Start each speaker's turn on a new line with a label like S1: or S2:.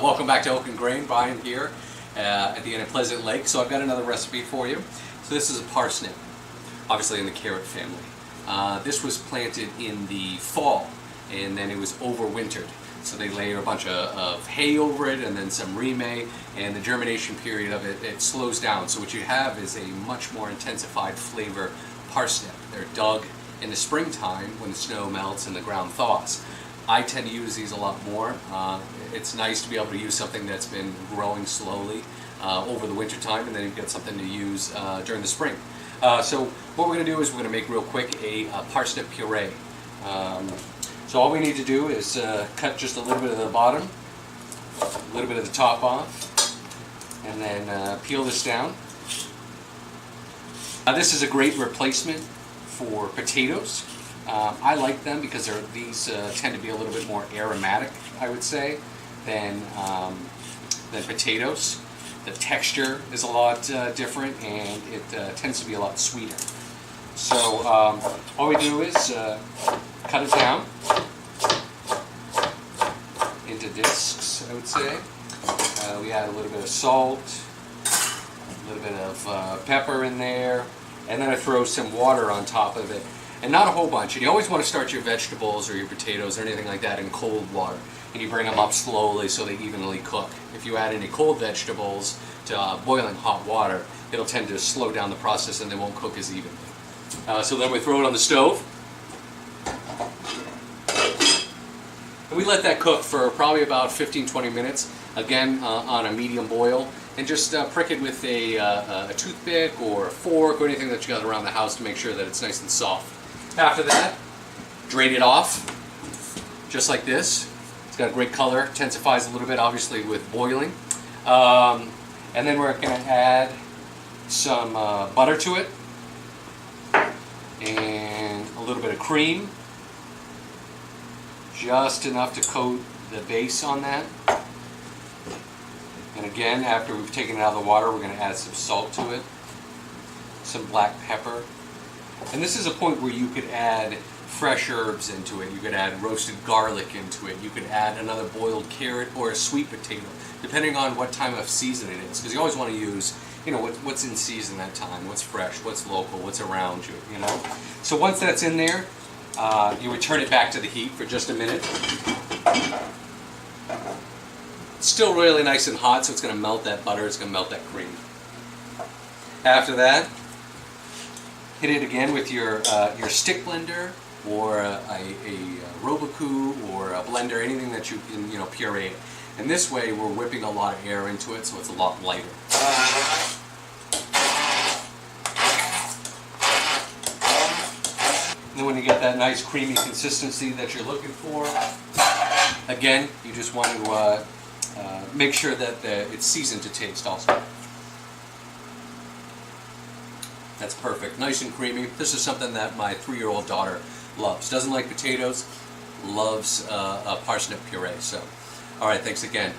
S1: Welcome back to Oak&grain. Brian here at the end of Pleasant Lake. So I've got another recipe for you. So this is a parsnip, obviously in the carrot family. This was planted in the fall and then it was overwintered. So they layer a bunch of hay over it and then some remay, and the germination period of it slows down. So what you have is a much more intensified flavor parsnip. They're dug in the springtime when the snow melts and the ground thaws. I tend to use these a lot more. It's nice to be able to use something that's been growing slowly over the winter time, and then you've got something to use during the spring. So what we're going to do is we're going to make real quick a parsnip puree. So all we need to do is cut just a little bit of the bottom, a little bit of the top off, and then peel this down. This is a great replacement for potatoes. I like them because these tend to be a little bit more aromatic, I would say, than potatoes. The texture is a lot different, and it tends to be a lot sweeter. So all we do is cut it down into discs, I would say. We add a little bit of salt, a little bit of pepper in there, and then I throw some water on top of it. And not a whole bunch. And you always want to start your vegetables or your potatoes or anything like that in cold water. And you bring them up slowly so they evenly cook. If you add any cold vegetables to boiling hot water, it'll tend to slow down the process and they won't cook as evenly. So then we throw it on the stove. And we let that cook for probably about 15-20 minutes, again on a medium boil. And just prick it with a toothpick or a fork or anything that you got around the house to make sure that it's nice and soft. After that, drain it off, just like this. It's got a great color, intensifies a little bit obviously with boiling. And then we're going to add some butter to it, and a little bit of cream, just enough to coat the base on that. And again, after we've taken it out of the water, we're going to add some salt to it, some black pepper. And this is a point where you could add fresh herbs into it. You could add roasted garlic into it. You could add another boiled carrot or a sweet potato, depending on what time of season it is. Because you always want to use, you know, what's in season that time, what's fresh, what's local, what's around you, you know. So once that's in there, you would turn it back to the heat for just a minute. It's still really nice and hot, so it's going to melt that butter, it's going to melt that cream. After that, hit it again with your stick blender or a Roboku or a blender, anything that you can, you know, puree it. And this way we're whipping a lot of air into it, so it's a lot lighter. And then when you get that nice creamy consistency that you're looking for, again, you just want to make sure that it's seasoned to taste also. That's perfect. Nice and creamy. This is something that my 3-year-old daughter loves. Doesn't like potatoes, loves a parsnip puree. So, all right, thanks again.